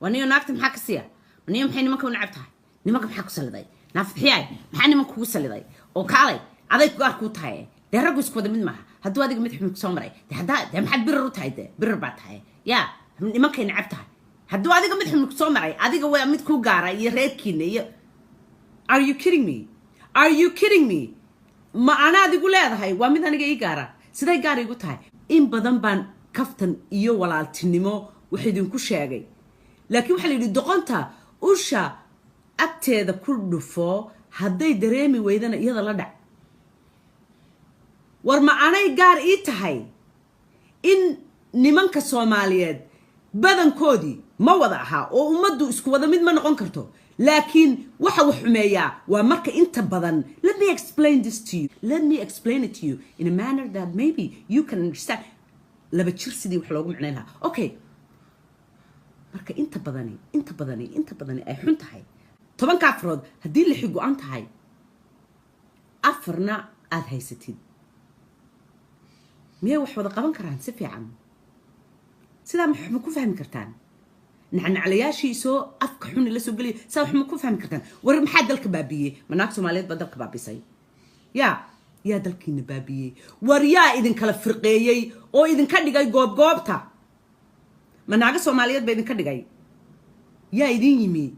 ونيو ناكت محاك السيا ونيو محين مكون عبتها نمك محاك سلداي نافحياي محاني مكو سلداي او كالي عداي كوار كوتاي دي رقوس كودا من معها هدو هذيك مدحمك سومري دي حدا دي محد برر تاي دي برر باتاي يا نمك عبتها هدو هذيك مدحمك سومري هذيك ويا مد كو غارا يا ريدكيني Are you kidding me? Are you kidding me? ما أنا أدي قول هذا هاي وامد أنا جاي قارة سيدا قارة يقول هاي إن بدن بان كفتن إيو ولا التنمو وحيدين كل شيء جاي لكن وحلي الدقنتها وشا أكتة ذا كل دفو هدي دريمي ويدنا يلا لدع ورما أنا يقار إيه هاي إن نمانك الصوماليات بدن كودي ما وضعها ومدو اسكو وضع مد ما نقون كرتو لكن waxa xumeeya waa marka inta badan let me explain this to you let me explain it to you in a manner that maybe you can understand laba jir sidii wax loogu macneeyaa okay marka inta badani ay xun tahay 10 kaafrood hadii la xigo aan tahay afarna aad haysatid miyay wax wada qaban karaan si fiican sida ma ku fahmi kartaan نحن علياشي سو أفكحون اللي سو قلي سو حمو كوفهم كرتان ورم حد الكبابية مناك سوماليات بدل كبابي سي يا دلكي نبابية وريا إذن كلا فرقية أو إذن كدي جاي جوبتا مناك سوماليات بيدن كدي جاي يا إذن يمي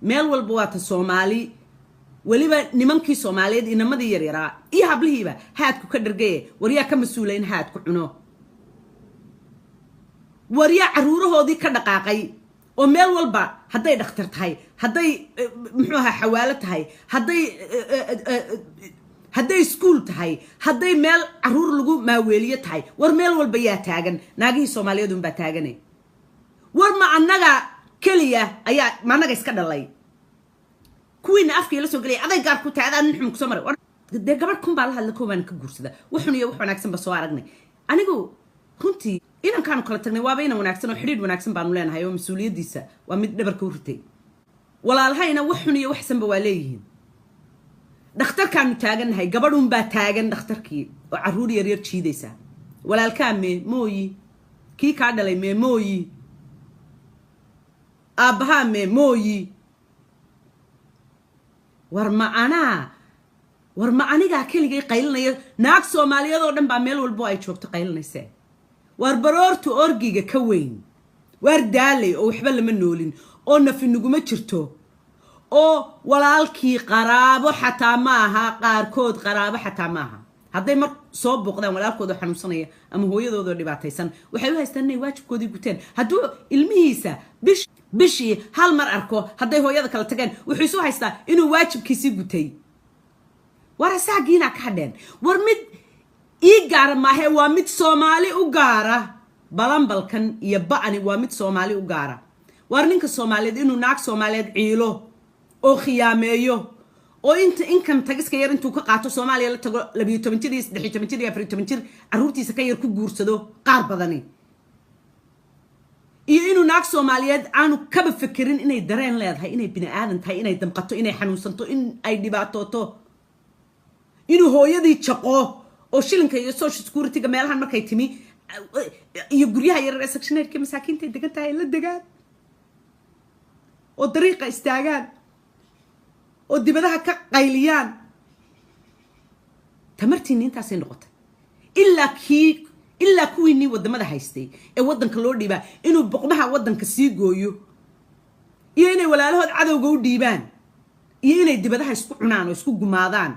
ميل والبوات الصومالي وليبا نمانكي سوماليات إنما دي يريرا إيه هبليبا هاتكو كدر جاي وريا كم مسؤولين هاتكو عنو وريا عرورهودي كدقاقي oo meel walba haday dhakhtar tahay haday muxuuha xawaalo tahay haday school tahay haday meel caruur lagu maaweeliyo tahay war meel walba yaa taagan naagihii Soomaaliyeed un ba taaganay war ma annaga kaliya ayaa ma annaga iska dhalay kuwiina afkii la soo galay aday gaar ku taadaan nuxum ku soo maray de gabadh kun baa la hadla kooban ka guursada wuxuu iyo wax wanaagsan ba soo aragnay anigu runtii inaan kaan kala tagnay waaba inaan wanaagsan oo xiriir wanaagsan baan u leenahay oo mas'uuliyadiisa waa mid dhabarka u ritay walaalahayna wax xun iyo wax sanba waa leeyihiin dhakhtarkaanu taaganahay gabadhuun baa taagan dhakhtarkii oo caruur yar yar jiidaysa walaalkaa mooyi kii ka dhalay mooyi aabaha mooyi war ma aniga keligay qaylinaya naag Soomaaliyeed oo dhan baa meel walba ay joogto qaylinaysa war baroortu orgiga ka weyn war daalay oo waxba lama noolin oo nafinuguma jirto oo walaalkii qaraabo xataa ma aha qaarkood qaraabo xataa ma aha hadday mar soo boqdaan walaalkooda xanuunsanaya ama hooyadooda dhibaataysan waxay u haystaan inay waajibkoodii guteen hadduu ilmihiisa bishii hal mar arko hadday hooyada kala tageen wuxuu isu haystaa inuu waajibkiisii gutay war asaagiina ka hadheen war mid إيجار ما هي وامد صومالي وجارة بلنبلكن يبقني وامد صومالي وجارة ورنيك الصومالي إنه ناك صومالي عيلو أو خياميو أو إن كان تجس كير أنتو كقاطو صومالي لا تقول لبي تمنتير دحي تمنتير يا فري تمنتير عروتي سكير كجور سدو قارب ذني إنه ناك صوماليات عنو كب فكرين إنه درين لا هاي إنه بني آدم هاي إنه دمقتو إنه حنوسنتو إن أي دبعتو إنه هو يدي تشقو oo shilinka iyo social security meelahan markay timi iyo guryaha yar sectioneerka masaakiinta degan tahay la degaan oo dariiqa istaagaan oo dibadaha ka qayliyaan tamartiin intaas ay noqotay illa kuwiini wadamada haystay ee wadanka loo dhiibaa inuu boqmaha wadanka sii gooyo iyo inay walaalahood cadawga u dhiibaan iyo inay dibadaha isku cunaan oo isku gumaadaan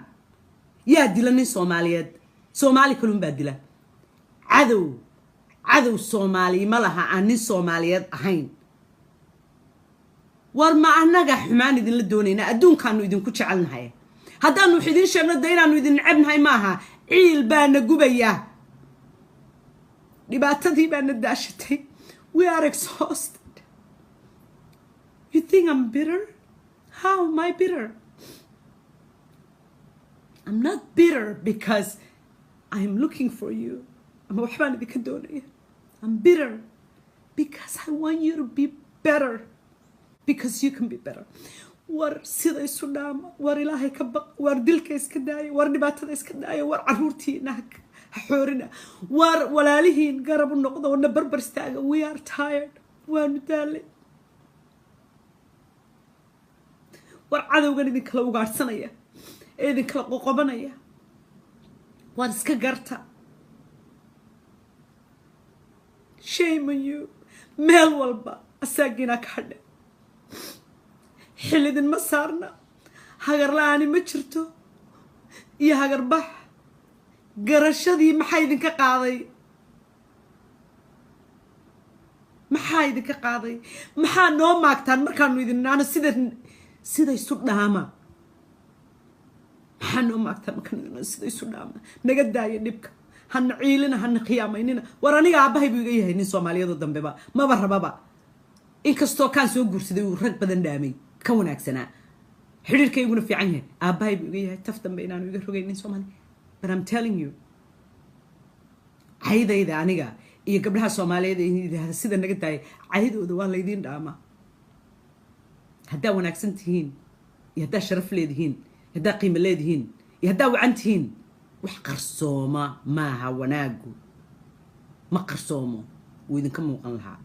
yaa dilanin Soomaaliyeed Soomaali kulun badila cadow Soomaali ma laha aan Soomaaliyeed ahayn war ma annaga xumaan idin la doonayna adduunkaanu idin ku jecelnahay haddaanu xidin sheegno daynaanu idin nacabnahay maaha ciil baana gubaya dhibaatadii baana daashatay we are exhausted you think I'm bitter how am I bitter I'm not bitter because I am looking for you. I'm bitter because I want you to be better. Because you can be better. War sida isu dhaama war ilaahay ka baq war dilka iska daaya war dhibaatada iska daaya war caruurtiina xoorina war walaalihiin garab u noqdo wana barbar istaaga we are tired waanu daalay war cadowgan idinkala ugaadhsanaya ee idinkala qoqobanaya war iska garta shame on you meel walba asaagiina ka hadhe xilidin ma saarna hagar la'aani ma jirto iyo hagar bax garashadii maxaa idinka qaaday maxaa noo maagtaan markaanu idin naano sida isu dhaama maxaa noo maagtaan markaanu idin naano sida isu dhaama naga daaya dhibka hana ciilina hana khiyaamaynina war aniga aabbahay buu iga yahay nin Soomaaliyada dambeba maba rababa inkastoo kaan soo guursaday uu rag badan dhaamay ka wanaagsanaa xiriirkayguna fiican yahay aabbahay buu iga yahay taf dambe inaanu iga rogaynin Soomaali but I'm telling you caydayda aniga iyo gabdhaha Soomaaliyeed ee sida naga tahay caydooda waa la idin dhaama haddaa wanaagsan tihiin iyo haddaa sharaf leedihiin haddaa qiimo leedihiin iyo haddaa wacan tihiin wax qarsooma maaha wanaagu ma qarsoomo wuu idinka muuqan lahaa